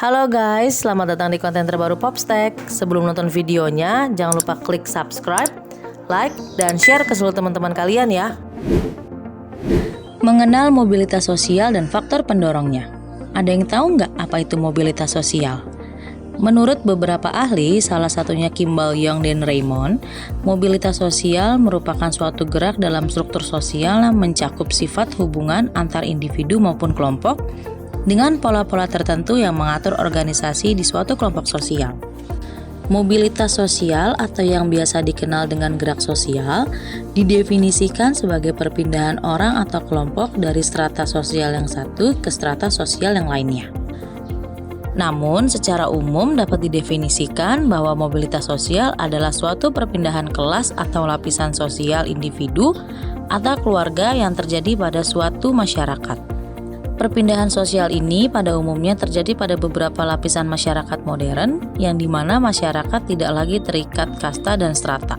Halo guys, selamat datang di konten terbaru Popstack. Sebelum nonton videonya, jangan lupa klik subscribe, like, dan share ke seluruh teman-teman kalian ya. Mengenal mobilitas sosial dan faktor pendorongnya. Ada yang tahu nggak apa itu mobilitas sosial? Menurut beberapa ahli, salah satunya Kimball Young dan Raymond, mobilitas sosial merupakan suatu gerak dalam struktur sosial yang mencakup sifat hubungan antar individu maupun kelompok dengan pola-pola tertentu yang mengatur organisasi di suatu kelompok sosial. Mobilitas sosial atau yang biasa dikenal dengan gerak sosial didefinisikan sebagai perpindahan orang atau kelompok dari strata sosial yang satu ke strata sosial yang lainnya. Namun, secara umum dapat didefinisikan bahwa mobilitas sosial adalah suatu perpindahan kelas atau lapisan sosial individu atau keluarga yang terjadi pada suatu masyarakat. Perpindahan sosial ini pada umumnya terjadi pada beberapa lapisan masyarakat modern yang dimana masyarakat tidak lagi terikat kasta dan strata.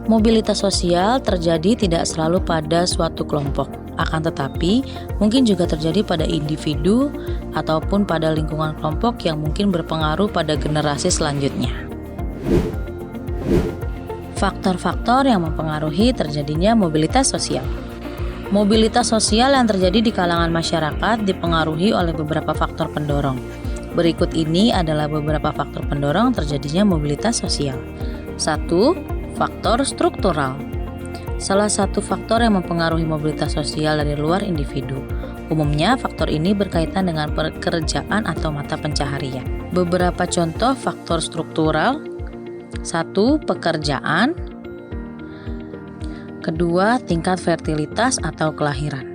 Mobilitas sosial terjadi tidak selalu pada suatu kelompok, akan tetapi mungkin juga terjadi pada individu ataupun pada lingkungan kelompok yang mungkin berpengaruh pada generasi selanjutnya. Faktor-faktor yang mempengaruhi terjadinya mobilitas sosial. Mobilitas sosial yang terjadi di kalangan masyarakat dipengaruhi oleh beberapa faktor pendorong. Berikut ini adalah beberapa faktor pendorong terjadinya mobilitas sosial. 1. Faktor struktural. Salah satu faktor yang mempengaruhi mobilitas sosial dari luar individu. Umumnya, faktor ini berkaitan dengan pekerjaan atau mata pencaharian. Beberapa contoh faktor struktural. 1. Pekerjaan. Kedua, tingkat fertilitas atau kelahiran.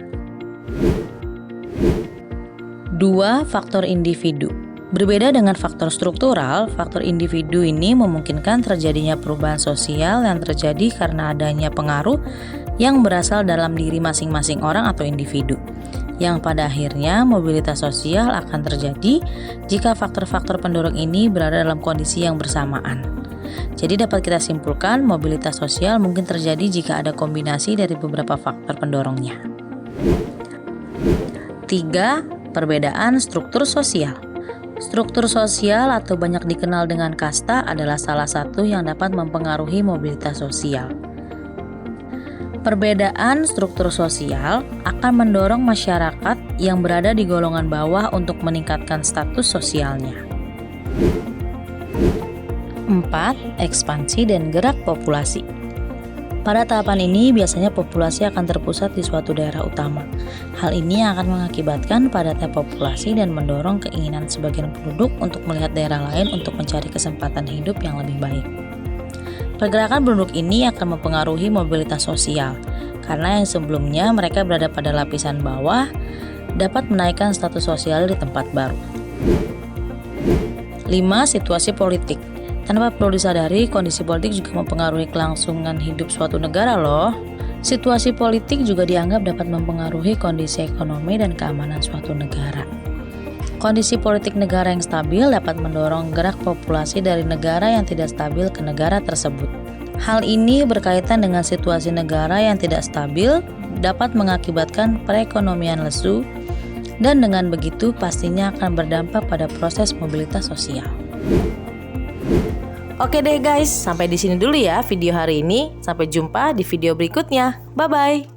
2. Faktor individu. Berbeda dengan faktor struktural, faktor individu ini memungkinkan terjadinya perubahan sosial yang terjadi karena adanya pengaruh yang berasal dalam diri masing-masing orang atau individu, yang pada akhirnya mobilitas sosial akan terjadi jika faktor-faktor pendorong ini berada dalam kondisi yang bersamaan. Jadi dapat kita simpulkan mobilitas sosial mungkin terjadi jika ada kombinasi dari beberapa faktor pendorongnya. 3. Perbedaan struktur sosial. Struktur sosial atau banyak dikenal dengan kasta adalah salah satu yang dapat mempengaruhi mobilitas sosial. Perbedaan struktur sosial akan mendorong masyarakat yang berada di golongan bawah untuk meningkatkan status sosialnya. 4. Ekspansi dan gerak populasi. Pada tahapan ini biasanya populasi akan terpusat di suatu daerah utama. Hal ini akan mengakibatkan padatnya populasi dan mendorong keinginan sebagian penduduk untuk melihat daerah lain untuk mencari kesempatan hidup yang lebih baik. Pergerakan penduduk ini akan mempengaruhi mobilitas sosial, karena yang sebelumnya mereka berada pada lapisan bawah dapat menaikkan status sosial di tempat baru. 5. Situasi politik. Tanpa perlu disadari, kondisi politik juga mempengaruhi kelangsungan hidup suatu negara loh. Situasi politik juga dianggap dapat mempengaruhi kondisi ekonomi dan keamanan suatu negara. Kondisi politik negara yang stabil dapat mendorong gerak populasi dari negara yang tidak stabil ke negara tersebut. Hal ini berkaitan dengan situasi negara yang tidak stabil dapat mengakibatkan perekonomian lesu, dan dengan begitu pastinya akan berdampak pada proses mobilitas sosial. Oke deh guys, sampai di sini dulu ya video hari ini. Sampai jumpa di video berikutnya. Bye-bye.